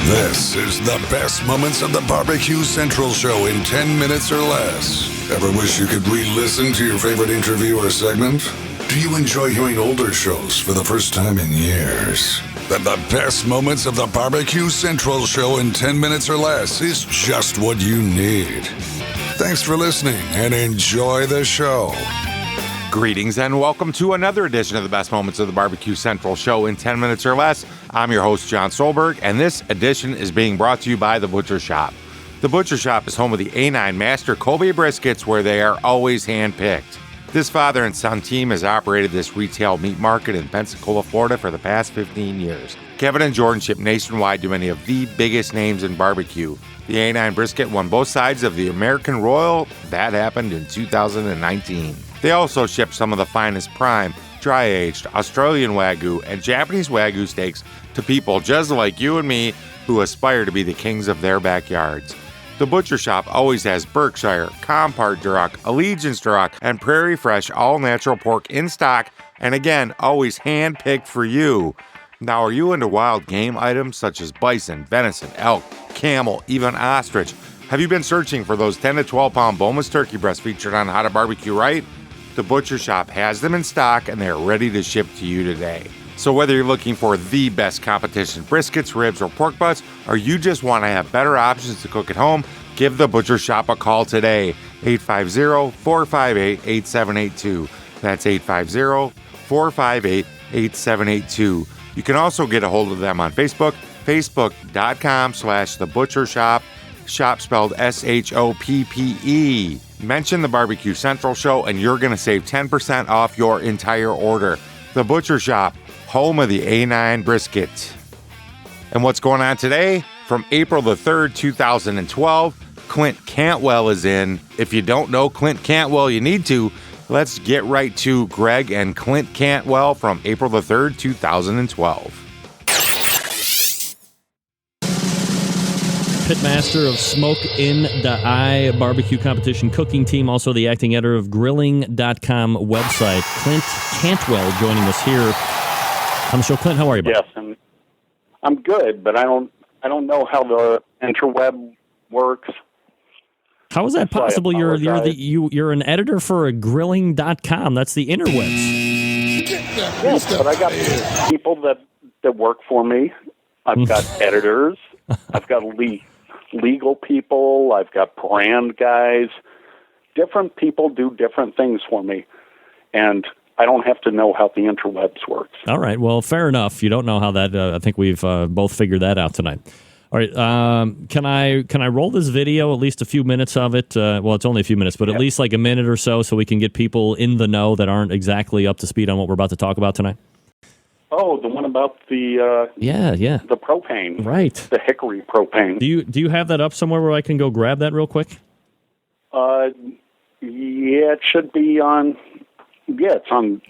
This is the best moments of the Barbecue Central show in 10 minutes or less. Ever wish you could re-listen to your favorite interview or segment? Do you enjoy hearing older shows for the first time in years? Then the best moments of the Barbecue Central show in 10 minutes or less is just what you need. Thanks for listening and enjoy the show. Greetings and welcome to another edition of the best moments of the Barbecue Central show in 10 minutes or less. I'm your host, John Solberg, and this edition is being brought to you by The Butcher Shop. The Butcher Shop is home of the A9 Master Kobe briskets, where they are always hand-picked. This father and son team has operated this retail meat market in Pensacola, Florida for the past 15 years. Kevin and Jordan ship nationwide to many of the biggest names in barbecue. The A9 brisket won both sides of the American Royal. That happened in 2019. They also ship some of the finest prime, dry-aged Australian Wagyu and Japanese Wagyu steaks to people just like you and me who aspire to be the kings of their backyards. The Butcher Shop always has Berkshire, Compart Duroc, Allegiance Duroc, and Prairie Fresh all-natural pork in stock, and again, always hand-picked for you. Now, are you into wild game items such as bison, venison, elk, camel, even ostrich? Have you been searching for those 10 to 12 pound boneless turkey breasts featured on How to Barbecue Right? The Butcher Shop has them in stock and they are ready to ship to you today. So whether you're looking for the best competition briskets, ribs, or pork butts, or you just want to have better options to cook at home, give the Butcher Shop a call today. 850-458-8782. That's 850-458-8782. You can also get a hold of them on Facebook, facebook.com/The Butcher Shop, shop spelled SHOPPE. Mention the Barbecue Central show and you're going to save 10% off your entire order. The Butcher Shop, home of the A9 brisket. And what's going on today? From April the 3rd, 2012, Clint Cantwell is in. If you don't know Clint Cantwell, you need to. Let's get right to Greg and Clint Cantwell from April the 3rd, 2012. Pitmaster of Smoke in the Eye barbecue competition cooking team, also the acting editor of grilling.com website. Clint Cantwell joining us here on the show. Clint, how are you, buddy? Yes, and I'm good, but I don't know how the interweb works. How is that possible? You're an editor for a grilling.com. That's the interwebs. Yes, but I got people that work for me. I've got editors. I've got legal people. I've got brand guys. Different people do different things for me, and I don't have to know how the interwebs works. All right. Well, fair enough. You don't know how that. I think we've both figured that out tonight. All right. Can I roll this video? At least a few minutes of it. Well, it's only a few minutes, but at least like a minute or so we can get people in the know that aren't exactly up to speed on what we're about to talk about tonight. Oh, the one about the the propane, right? The hickory propane. Do you have that up somewhere where I can go grab that real quick? Yeah, it should be on. Yeah, it's on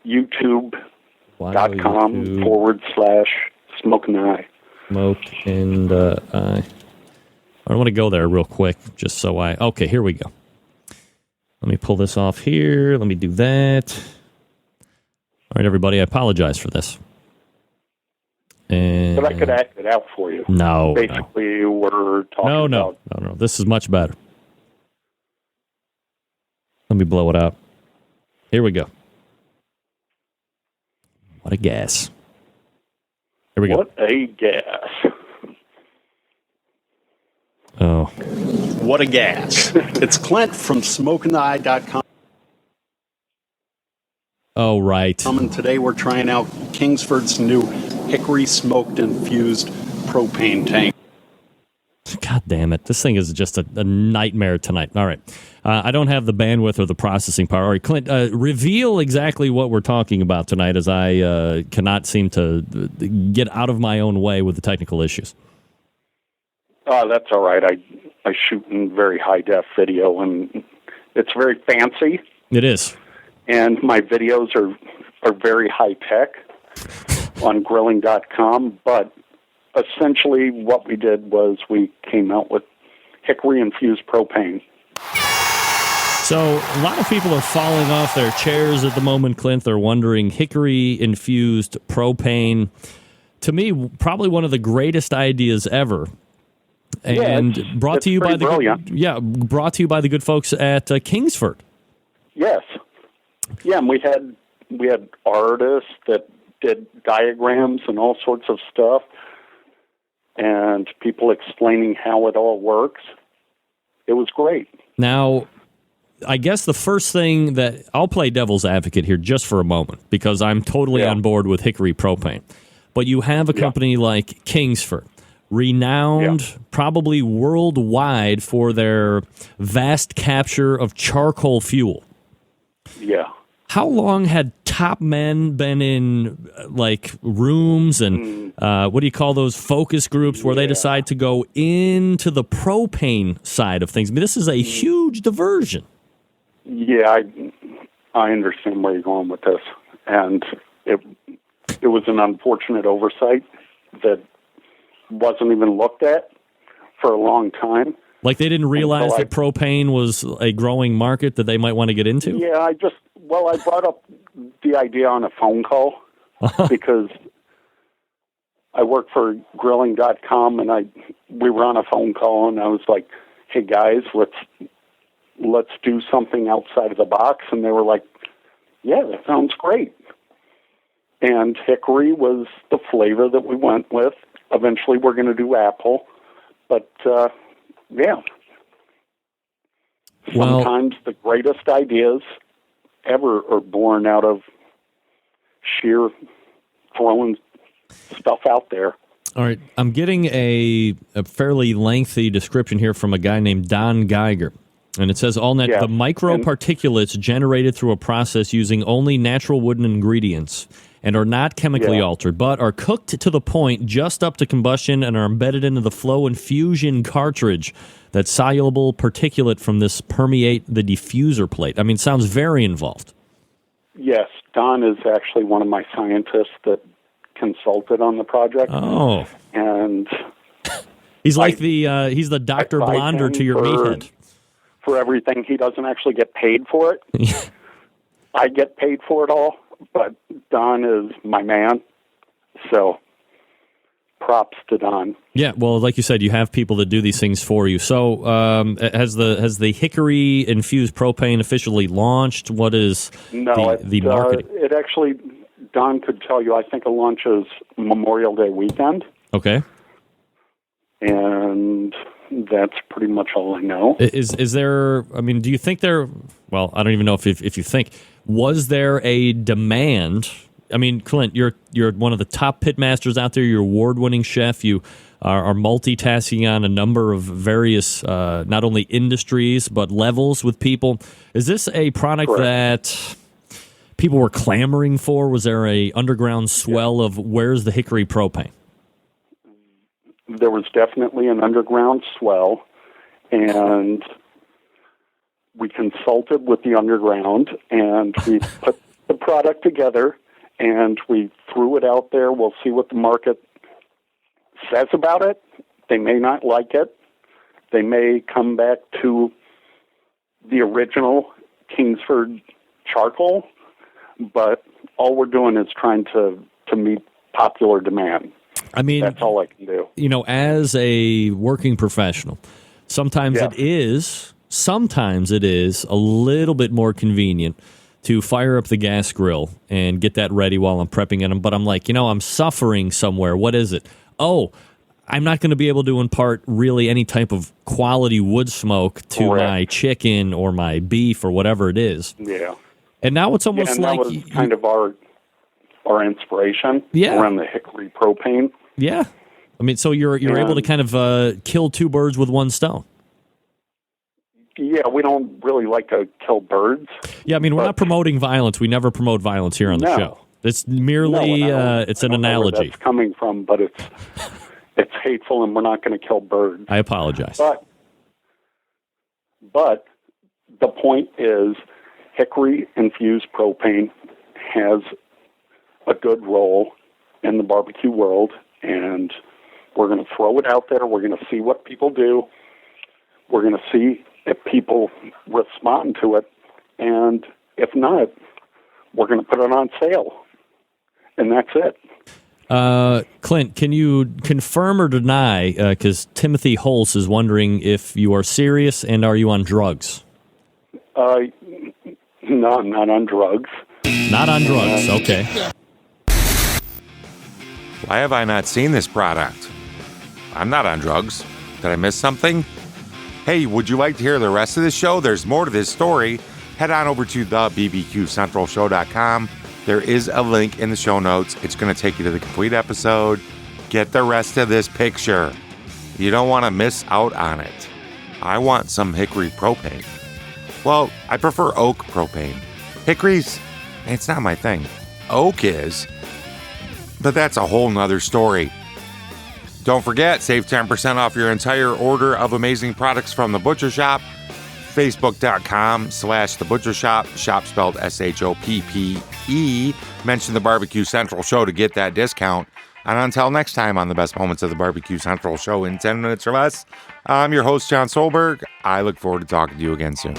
YouTube.com/Smoke in the Eye. Smoke in the Eye. I want to go there real quick, just so okay, here we go. Let me pull this off here. Let me do that. All right, everybody, I apologize for this. And but I could act it out for you. No. Basically, we're talking about... No. This is much better. Let me blow it out. Here we go. What a gas. Here we go. What a gas. Oh. What a gas. It's Clint from SmokeInTheEye.com. Oh, right. And today we're trying out Kingsford's new hickory smoked infused propane tank. God damn it. This thing is just a nightmare tonight. All right. I don't have the bandwidth or the processing power. All right, Clint, reveal exactly what we're talking about tonight, as I cannot seem to get out of my own way with the technical issues. That's all right. I shoot in very high-def video, and it's very fancy. It is. And my videos are very high-tech on grilling.com, but essentially what we did was we came out with hickory-infused propane. So a lot of people are falling off their chairs at the moment, Clint. They're wondering, hickory-infused propane. to me, probably one of the greatest ideas ever. And brought to you by brought to you by the good folks at Kingsford. Yes. Yeah, and we had artists that did diagrams and all sorts of stuff, and people explaining how it all works. It was great. Now, I guess the first thing that I'll play devil's advocate here just for a moment, because I'm totally on board with Hickory Propane. But you have a company like Kingsford, renowned probably worldwide for their vast capture of charcoal fuel. Yeah. How long had top men been in rooms and what do you call those focus groups where they decide to go into the propane side of things? I mean, this is a huge diversion. Yeah, I understand where you're going with this, and it was an unfortunate oversight that wasn't even looked at for a long time. Like they didn't realize that propane was a growing market that they might want to get into? Yeah, I brought up the idea on a phone call because I work for grilling.com, and we were on a phone call, and I was like, hey guys, let's do something outside of the box. And they were like, yeah, that sounds great. And hickory was the flavor that we went with. Eventually we're going to do apple. But, yeah. Sometimes the greatest ideas ever are born out of sheer throwing stuff out there. All right. I'm getting a fairly lengthy description here from a guy named Don Geiger. And it says, the microparticulates generated through a process using only natural wooden ingredients and are not chemically altered, but are cooked to the point just up to combustion and are embedded into the flow and fusion cartridge. That soluble particulate from this permeate the diffuser plate. I mean, sounds very involved. Yes, Don is actually one of my scientists that consulted on the project. Oh. And he's like he's the Dr. Blonder to your meathead. For everything. He doesn't actually get paid for it. I get paid for it all, but Don is my man. So props to Don. Yeah, well, like you said, you have people that do these things for you. So has the hickory infused propane officially launched? What is the marketing? It actually, Don could tell you, I think it launches Memorial Day weekend. Okay. And that's pretty much all I know. Is there, I mean, do you think there, well, I don't even know if you think, was there a demand? I mean, Clint, you're one of the top pit masters out there. You're an award-winning chef. You are multitasking on a number of various, not only industries, but levels with people. Is this a product that people were clamoring for? Was there a underground swell of where's the hickory propane? There was definitely an underground swell, and we consulted with the underground, and we put the product together, and we threw it out there. We'll see what the market says about it. They may not like it. They may come back to the original Kingsford charcoal, but all we're doing is trying to meet popular demand. I mean, that's all I can do. You know, as a working professional, sometimes it is a little bit more convenient to fire up the gas grill and get that ready while I'm prepping it. But I'm like, I'm suffering somewhere. What is it? Oh, I'm not going to be able to impart really any type of quality wood smoke to my chicken or my beef or whatever it is. Yeah. And now it's almost like that was kind of our inspiration around the hickory propane. Yeah. I mean, so you're able to kind of kill two birds with one stone. Yeah, we don't really like to kill birds. Yeah, I mean, we're not promoting violence. We never promote violence here on the show. It's merely it's an analogy. Where that's coming from, but it's hateful, and we're not going to kill birds. I apologize. But the point is, hickory-infused propane has a good role in the barbecue world, and we're going to throw it out there. We're going to see what people do. We're going to see if people respond to it, and if not, we're going to put it on sale, and that's it. Clint, can you confirm or deny, because Timothy Holtz is wondering if you are serious and are you on drugs? No, I'm not on drugs. Not on drugs, okay. Why have I not seen this product? I'm not on drugs. Did I miss something? Hey, would you like to hear the rest of this show? There's more to this story. Head on over to the bbqcentralshow.com. There is a link in the show notes. It's going to take you to the complete episode. Get the rest of this picture. You don't want to miss out on it. I want some hickory propane. Well, I prefer oak propane. Hickory's, it's not my thing. Oak is. But that's a whole nother story. Don't forget, save 10% off your entire order of amazing products from The Butcher Shop. Facebook.com/The Butcher Shop. Shop spelled SHOPPE. Mention the Barbecue Central Show to get that discount. And until next time on the best moments of the Barbecue Central Show in 10 minutes or less, I'm your host, John Solberg. I look forward to talking to you again soon.